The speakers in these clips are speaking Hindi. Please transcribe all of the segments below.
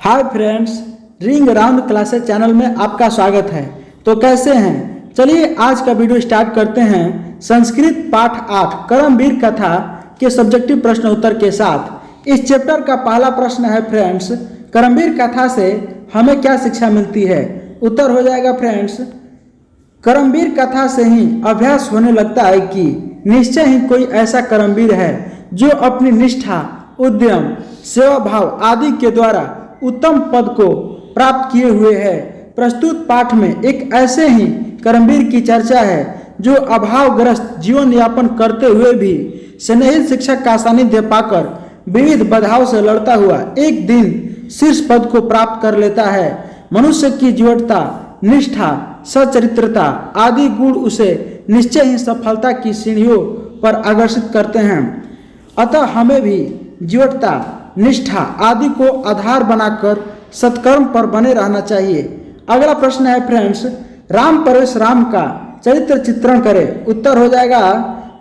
Hi friends, ring around classes channel में आपका स्वागत है। तो कैसे हैं? चलिए आज का वीडियो स्टार्ट करते हैं संस्कृत पाठ 8 करमवीर कथा के सब्जेक्टिव प्रश्न उत्तर के साथ। इस चैप्टर का पहला प्रश्न है फ्रेंड्स, करमवीर कथा से हमें क्या शिक्षा मिलती है? उत्तर हो जाएगा फ्रेंड्स, करमवीर कथा से ही अभ्यास होने लगता है कि निश्चय ही कोई ऐसा करमवीर है जो अपनी निष्ठा, उद्यम, सेवा भाव आदि के द्वारा उत्तम पद को प्राप्त किए हुए है। प्रस्तुत पाठ में एक ऐसे ही करमवीर की चर्चा है जो अभावग्रस्त जीवन यापन करते हुए भी स्नेहित शिक्षक का सानिध्य पाकर विविध बाधाओं से लड़ता हुआ एक दिन शीर्ष पद को प्राप्त कर लेता है। मनुष्य की जीवटता, निष्ठा, सच्चरित्रता आदि गुण उसे निश्चय ही सफलता की सीढ़ियों पर आकर्षित करते हैं। अतः हमें भी जीवटता, निष्ठा आदि को आधार बनाकर सत्कर्म पर बने रहना चाहिए। अगला प्रश्न है फ्रेंड्स, राम परवेश राम का चरित्र चित्रण करें। उत्तर हो जाएगा,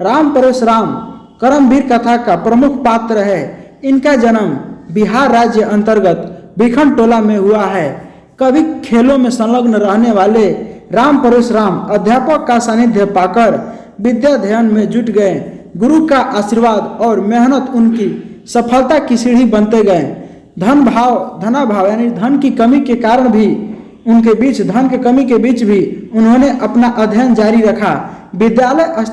राम परवेश राम करमवीर कथा का प्रमुख पात्र है। इनका जन्म बिहार राज्य अंतर्गत बिखन टोला में हुआ है। कभी खेलों में संलग्न रहने वाले राम परवेश राम अध्यापक का सानिध्य पाकर विद्या अध्ययन में जुट गए। गुरु का आशीर्वाद और मेहनत उनकी सफलता की सीढ़ी बनते गए। धनाभाव यानी धन की कमी के कारण भी धन की कमी के बीच भी उन्होंने अपना अध्ययन जारी रखा। विद्यालय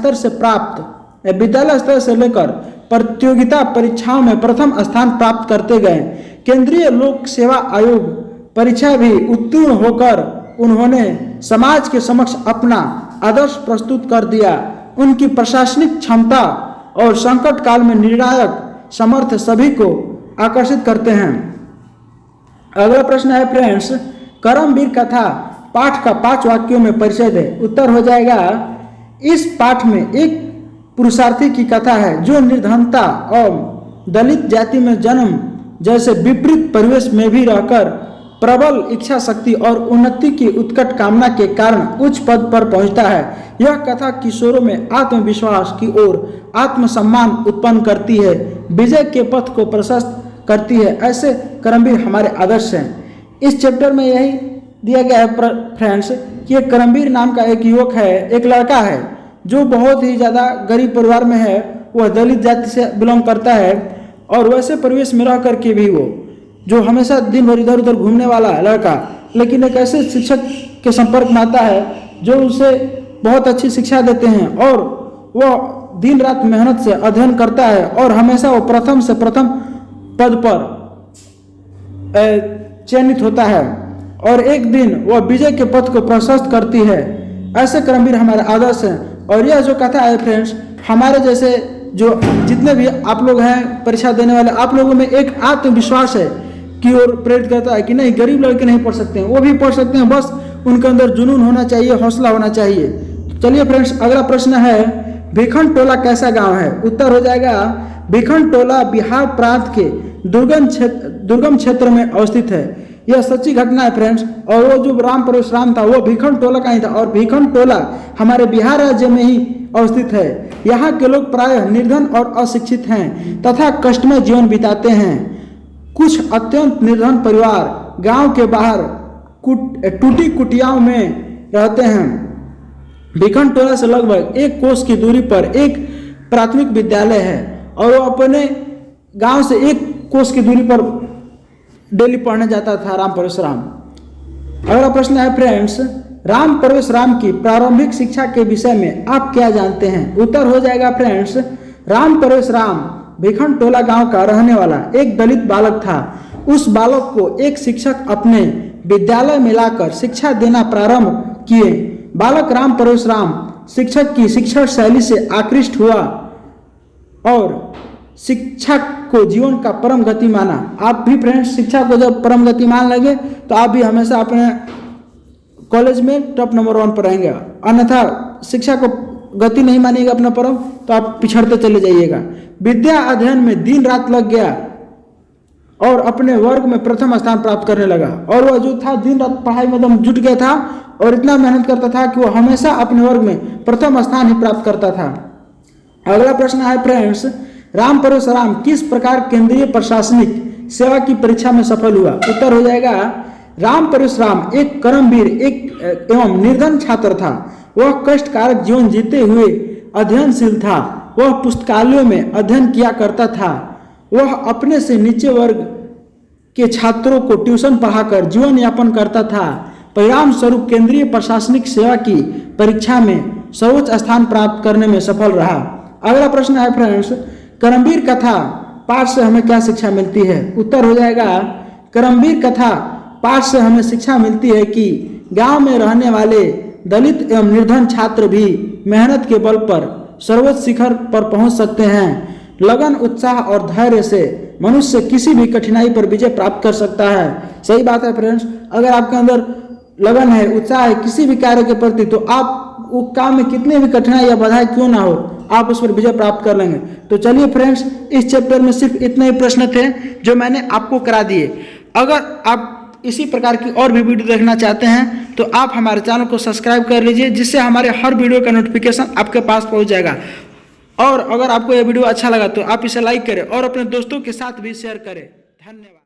स्तर से लेकर प्रतियोगिता परीक्षाओं में प्रथम स्थान प्राप्त करते गए। केंद्रीय लोक सेवा आयोग परीक्षा भी उत्तीर्ण होकर उन्होंने समाज के समक्ष अपना आदर्श प्रस्तुत कर दिया। उनकी प्रशासनिक क्षमता और संकट काल में निर्णायक समर्थ सभी को आकर्षित करते हैं। अगला प्रश्न है फ्रेंड्स, करमवीर कथा पाठ का 5 वाक्यों में परिचय दे। उत्तर हो जाएगा, इस पाठ में एक पुरुषार्थी की कथा है जो निर्धनता और दलित जाति में जन्म जैसे विपरीत परिवेश में भी रहकर प्रबल इच्छा शक्ति और उन्नति की उत्कट कामना के कारण उच्च पद पर पहुंचता है। यह कथा किशोरों में आत्मविश्वास की ओर आत्मसम्मान उत्पन्न करती है, विजय के पथ को प्रशस्त करती है। ऐसे करमवीर हमारे आदर्श हैं। इस चैप्टर में यही दिया गया है फ्रेंड्स कि एक करमवीर नाम का एक युवक है, एक लड़का है जो बहुत ही ज़्यादा गरीब परिवार में है। वह दलित जाति से बिलोंग करता है और वैसे परिवेश में रह करके भी वो जो हमेशा दिन भर इधर उधर घूमने वाला है लड़का, लेकिन एक ऐसे शिक्षक के संपर्क में आता है जो उसे बहुत अच्छी शिक्षा देते हैं और वह दिन रात मेहनत से अध्ययन करता है और हमेशा वो प्रथम से प्रथम पद पर चयनित होता है और एक दिन वह विजय के पथ को प्रशस्त करती है। ऐसे करमवीर हमारे आदर्श हैं। और यह जो कथा है फ्रेंड्स, हमारे जैसे जो जितने भी आप लोग हैं परीक्षा देने वाले, आप लोगों में एक आत्मविश्वास है की ओर प्रेरित करता है कि नहीं, गरीब लड़के नहीं पढ़ सकते हैं, वो भी पढ़ सकते हैं, बस उनके अंदर जुनून होना चाहिए, हौसला होना चाहिए। चलिए फ्रेंड्स, अगला प्रश्न है, बिखन टोला कैसा गांव है? उत्तर हो जाएगा, बिखन टोला बिहार प्रांत के दुर्गम क्षेत्र में अवस्थित है। यह सच्ची घटना है फ्रेंड्स। और वो जो राम परवेश राम था वो बिखन टोला का ही था और बिखन टोला हमारे बिहार राज्य में ही अवस्थित है। यहाँ के लोग प्रायः निर्धन और अशिक्षित हैं तथा कष्टमय जीवन बिताते हैं। कुछ अत्यंत निर्धन परिवार गांव के बाहर टूटी कुटियाओं में रहते हैं। बिखन टोला से लगभग 1 कोस की दूरी पर एक प्राथमिक विद्यालय है और वो अपने गांव से 1 कोस की दूरी पर डेली पढ़ने जाता था राम परवेश राम। अगला प्रश्न है फ्रेंड्स, राम परवेश राम की प्रारंभिक शिक्षा के विषय में आप क्या जानते हैं? उत्तर हो जाएगा फ्रेंड्स, राम परवेश राम बिखन टोला गांव का रहने वाला एक दलित बालक था। उस बालक को एक शिक्षक अपने विद्यालय में लाकर शिक्षा देना प्रारंभ किए। बालक राम परवेश राम शिक्षक की शिक्षण शैली से आकृष्ट हुआ और शिक्षा को जीवन का परम गति माना। आप भी फ्रेंड्स शिक्षा को जब परम गति मान लेंगे तो आप भी हमेशा अपने कॉलेज में टॉप नंबर 1 पर रहेंगे। अन्यथा शिक्षा को गति नहीं मानिएगा अपना परम तो आप पिछड़ते चले जाइएगा। विद्या अध्ययन में दिन रात लग गया और अपने वर्ग में प्रथम स्थान प्राप्त करने लगा। और वह जो था दिन रात पढ़ाई में एकदम जुट गया था और इतना मेहनत करता था कि वह हमेशा अपने वर्ग में प्रथम स्थान ही प्राप्त करता था। अगला प्रश्न है फ्रेंड्स, राम परवेश राम किस प्रकार केंद्रीय प्रशासनिक सेवा की परीक्षा में सफल हुआ? उत्तर हो जाएगा राम परशुराम एक कर्मवीर एक एवं निर्धन छात्र था। वह कष्टकारक जीवन जीते हुए अध्ययनशील था। वह पुस्तकालयों में अध्ययन किया करता था। वह अपने से नीचे वर्ग के छात्रों को ट्यूशन पढ़ाकर जीवन यापन करता था। परिणाम स्वरूप केंद्रीय प्रशासनिक सेवा की परीक्षा में सर्वोच्च स्थान प्राप्त करने में सफल रहा। अगला प्रश्न है फ्रेंड्स, कर्मवीर कथा पाठ से हमें क्या शिक्षा मिलती है? उत्तर हो जाएगा कर्मवीर कथा पाठ से हमें शिक्षा मिलती है कि गांव में रहने वाले दलित एवं निर्धन छात्र भी मेहनत के बल पर सर्वोच्च शिखर पर पहुंच सकते हैं। लगन, उत्साह और धैर्य से मनुष्य किसी भी कठिनाई पर विजय प्राप्त कर सकता है। सही बात है फ्रेंड्स, अगर आपके अंदर लगन है, उत्साह है किसी भी कार्य के प्रति, तो आप वो काम में कितने भी कठिनाई या बाधाएं क्यों ना हो, आप उस पर विजय प्राप्त कर लेंगे। तो चलिए फ्रेंड्स, इस चैप्टर में सिर्फ इतने ही प्रश्न थे जो मैंने आपको करा दिए। अगर आप इसी प्रकार की और भी वीडियो देखना चाहते हैं तो आप हमारे चैनल को सब्सक्राइब कर लीजिए, जिससे हमारे हर वीडियो का नोटिफिकेशन आपके पास पहुंच जाएगा। और अगर आपको यह वीडियो अच्छा लगा तो आप इसे लाइक करें और अपने दोस्तों के साथ भी शेयर करें। धन्यवाद।